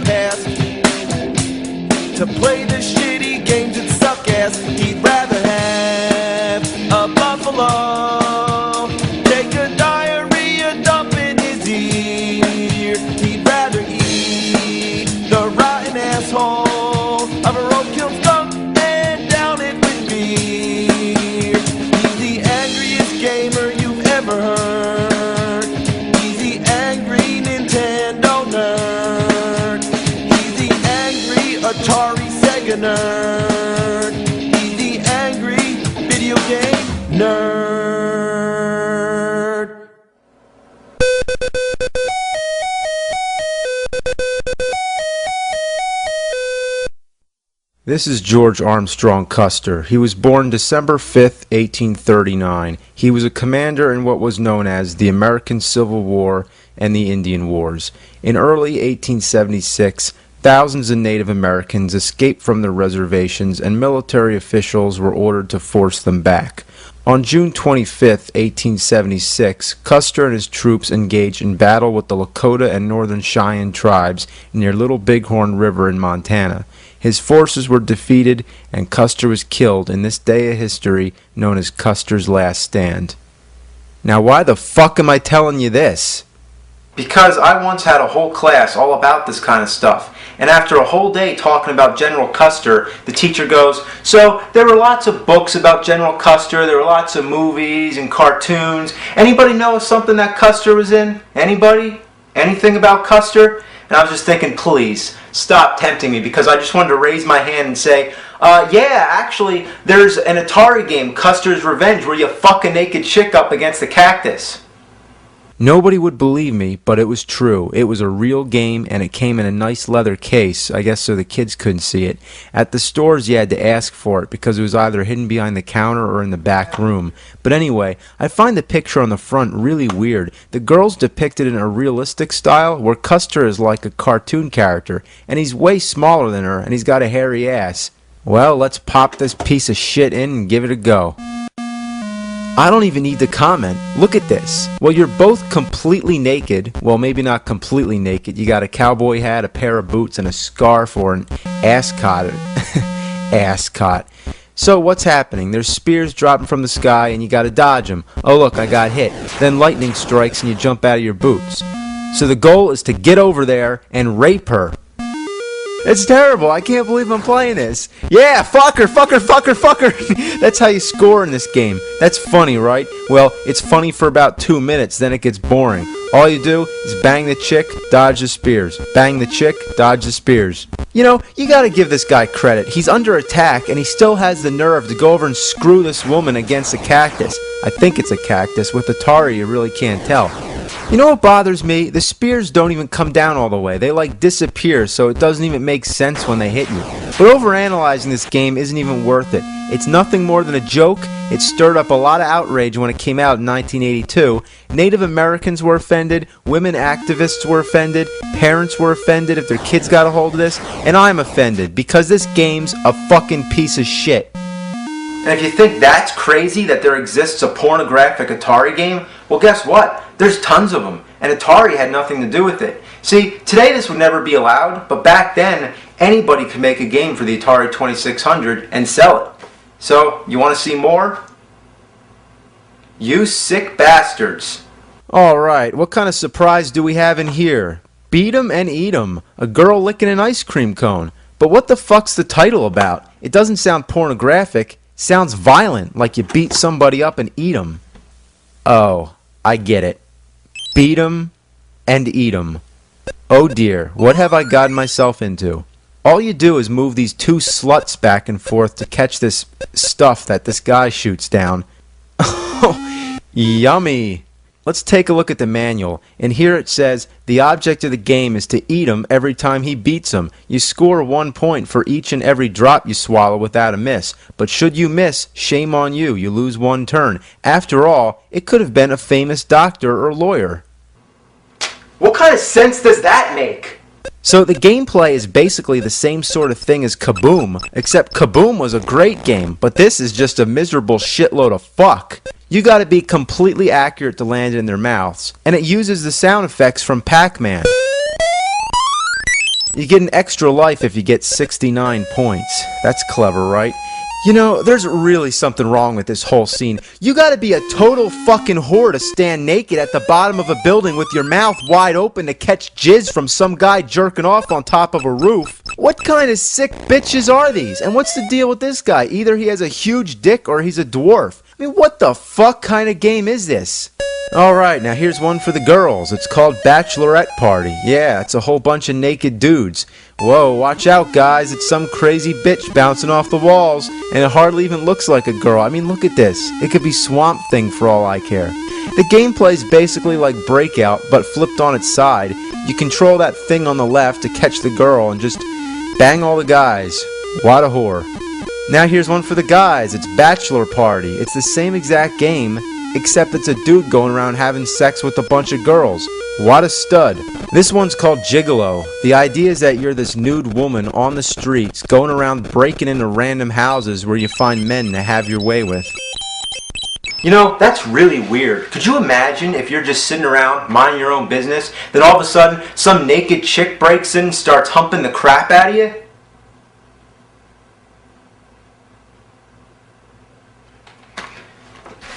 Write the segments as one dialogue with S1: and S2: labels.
S1: past to play the shitty games that suck ass. He'd rather have a buffalo take a diarrhea dump in his ear. He'd rather eat the rotten asshole of a roadkill skunk and down it with beer. He's the angriest gamer you've ever heard. He's the angry Nintendo nerd. He's the angry Atari Sega nerd. He's the angry video game nerd.
S2: This is George Armstrong Custer. He was born December 5th, 1839. He was a commander in what was known as the American Civil War and the Indian Wars. In early 1876, thousands of Native Americans escaped from their reservations and military officials were ordered to force them back. On June 25th, 1876, Custer and his troops engaged in battle with the Lakota and Northern Cheyenne tribes near Little Bighorn River in Montana. His forces were defeated and Custer was killed in this day of history known as Custer's Last Stand. Now why the fuck am I telling you this? Because I once had a whole class all about this kind of stuff, and after a whole day talking about General Custer, the teacher goes, so there were lots of books about General Custer, there were lots of movies and cartoons. Anybody know something that Custer was in? Anybody? Anything about Custer? And I was just thinking, please, stop tempting me, because I just wanted to raise my hand and say, yeah, actually, there's an Atari game, Custer's Revenge, where you fuck a naked chick up against a cactus. Nobody would believe me, but it was true. It was a real game, and it came in a nice leather case, I guess so the kids couldn't see it. At the stores, you had to ask for it, because it was either hidden behind the counter or in the back room. But anyway, I find the picture on the front really weird. The girl's depicted in a realistic style, where Custer is like a cartoon character, and he's way smaller than her, and he's got a hairy ass. Well, let's pop this piece of shit in and give it a go. I don't even need to comment. Look at this. Well, you're both completely naked. Well, maybe not completely naked. You got a cowboy hat, a pair of boots, and a scarf or an ascot. Ascot. So what's happening? There's spears dropping from the sky and you gotta dodge them. Oh look, I got hit. Then lightning strikes and you jump out of your boots. So the goal is to get over there and rape her. It's terrible. I can't believe I'm playing this. Yeah, fuck her, fuck her, fuck her, fuck her. That's how you score in this game. That's funny, right? Well, it's funny for about 2 minutes, then it gets boring. All you do is bang the chick, dodge the spears. Bang the chick, dodge the spears. You know, you gotta give this guy credit. He's under attack, and he still has the nerve to go over and screw this woman against a cactus. I think it's a cactus. With Atari, you really can't tell. You know what bothers me? The spears don't even come down all the way. They like disappear, so it doesn't even make sense when they hit you. But overanalyzing this game isn't even worth it. It's nothing more than a joke. It stirred up a lot of outrage when it came out in 1982. Native Americans were offended, women activists were offended, parents were offended if their kids got a hold of this, and I'm offended because this game's a fucking piece of shit. And if you think that's crazy that there exists a pornographic Atari game, well guess what? There's tons of them, and Atari had nothing to do with it. See, today this would never be allowed, but back then, anybody could make a game for the Atari 2600 and sell it. So, you want to see more? You sick bastards. Alright, what kind of surprise do we have in here? Beat 'em and eat 'em. A girl licking an ice cream cone. But what the fuck's the title about? It doesn't sound pornographic. Sounds violent, like you beat somebody up and eat 'em. Oh, I get it. Beat 'em and eat 'em. Oh dear, what have I gotten myself into? All you do is move these two sluts back and forth to catch this stuff that this guy shoots down. Oh, yummy. Let's take a look at the manual, and here it says the object of the game is to eat him every time he beats him. You score 1 point for each and every drop you swallow without a miss, but should you miss, shame on you, you lose 1 turn. After all, it could have been a famous doctor or lawyer. What kind of sense does that make? So the gameplay is basically the same sort of thing as Kaboom, except Kaboom was a great game, but this is just a miserable shitload of fuck. You gotta be completely accurate to land in their mouths, and it uses the sound effects from Pac-Man. You get an extra life if you get 69 points. That's clever, right? You know, there's really something wrong with this whole scene. You gotta be a total fucking whore to stand naked at the bottom of a building with your mouth wide open to catch jizz from some guy jerking off on top of a roof. What kind of sick bitches are these? And what's the deal with this guy? Either he has a huge dick or he's a dwarf. I mean, what the fuck kind of game is this? Alright, now here's one for the girls. It's called Bachelorette Party. Yeah, it's a whole bunch of naked dudes. Whoa, watch out guys, it's some crazy bitch bouncing off the walls, and it hardly even looks like a girl. I mean, look at this. It could be Swamp Thing for all I care. The gameplay is basically like Breakout, but flipped on its side. You control that thing on the left to catch the girl and just bang all the guys. What a whore. Now here's one for the guys. It's Bachelor Party. It's the same exact game, except it's a dude going around having sex with a bunch of girls. What a stud. This one's called Gigolo. The idea is that you're this nude woman on the streets going around breaking into random houses where you find men to have your way with. You know, that's really weird. Could you imagine if you're just sitting around minding your own business, then all of a sudden some naked chick breaks in and starts humping the crap out of you?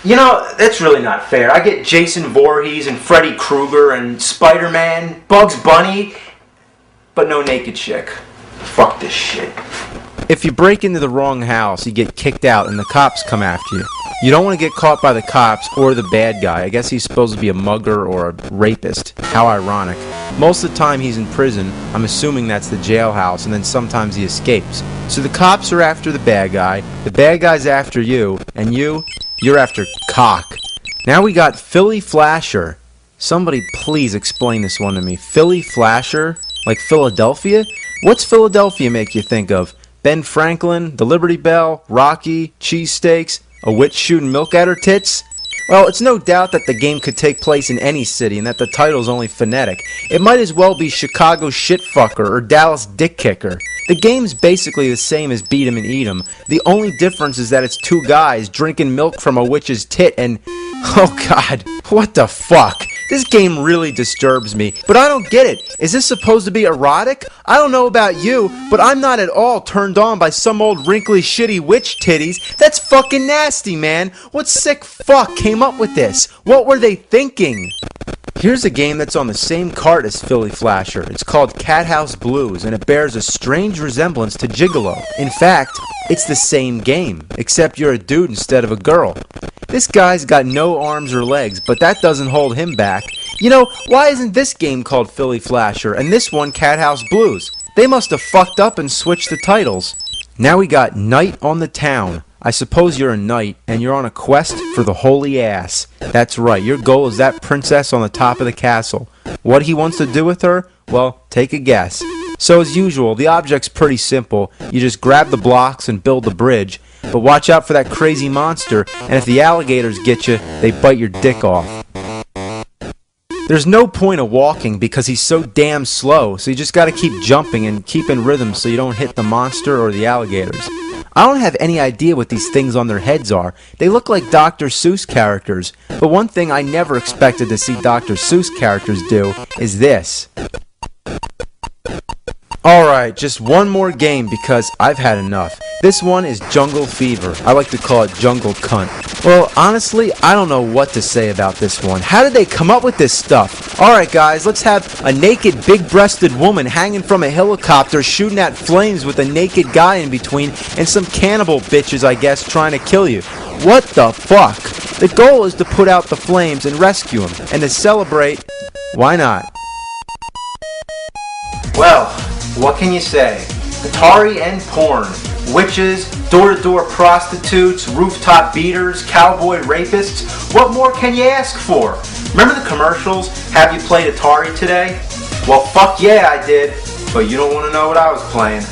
S2: You know, that's really not fair. I get Jason Voorhees and Freddy Krueger and Spider-Man, Bugs Bunny, but no naked chick. Fuck this shit. If you break into the wrong house, you get kicked out and the cops come after you. You don't want to get caught by the cops or the bad guy. I guess he's supposed to be a mugger or a rapist. How ironic. Most of the time he's in prison. I'm assuming that's the jailhouse, and then sometimes he escapes. So the cops are after the bad guy's after you, and you're after cock. Now we got Philly Flasher. Somebody please explain this one to me. Philly Flasher? Like Philadelphia? What's Philadelphia make you think of? Ben Franklin, the Liberty Bell, Rocky, cheesesteaks, a witch shooting milk at her tits? Well, it's no doubt that the game could take place in any city and that the title's only phonetic. It might as well be Chicago Shitfucker or Dallas Dick Kicker. The game's basically the same as Beat 'em and Eat 'em. The only difference is that it's two guys drinking milk from a witch's tit and... oh god, what the fuck? This game really disturbs me, but I don't get it. Is this supposed to be erotic? I don't know about you, but I'm not at all turned on by some old wrinkly shitty witch titties. That's fucking nasty, man. What sick fuck came up with this? What were they thinking? Here's a game that's on the same cart as Philly Flasher. It's called Cat House Blues, and it bears a strange resemblance to Gigolo. In fact, it's the same game, except you're a dude instead of a girl. This guy's got no arms or legs, but that doesn't hold him back. You know, why isn't this game called Philly Flasher, and this one Cat House Blues? They must have fucked up and switched the titles. Now we got Night on the Town. I suppose you're a knight, and you're on a quest for the holy ass. That's right, your goal is that princess on the top of the castle. What he wants to do with her? Well, take a guess. So as usual, the object's pretty simple. You just grab the blocks and build the bridge. But watch out for that crazy monster, and if the alligators get you, they bite your dick off. There's no point of walking because he's so damn slow, so you just gotta keep jumping and keep in rhythm so you don't hit the monster or the alligators. I don't have any idea what these things on their heads are. They look like Dr. Seuss characters, but one thing I never expected to see Dr. Seuss characters do is this. Alright, just one more game because I've had enough. This one is Jungle Fever. I like to call it Jungle Cunt. Well, honestly, I don't know what to say about this one. How did they come up with this stuff? Alright guys, let's have a naked, big-breasted woman hanging from a helicopter shooting at flames with a naked guy in between and some cannibal bitches, I guess, trying to kill you. What the fuck? The goal is to put out the flames and rescue them, and to celebrate, why not? Well, what can you say? Atari and porn. Witches, door-to-door prostitutes, rooftop beaters, cowboy rapists. What more can you ask for? Remember the commercials? Have you played Atari today? Well, fuck yeah, I did. But you don't want to know what I was playing.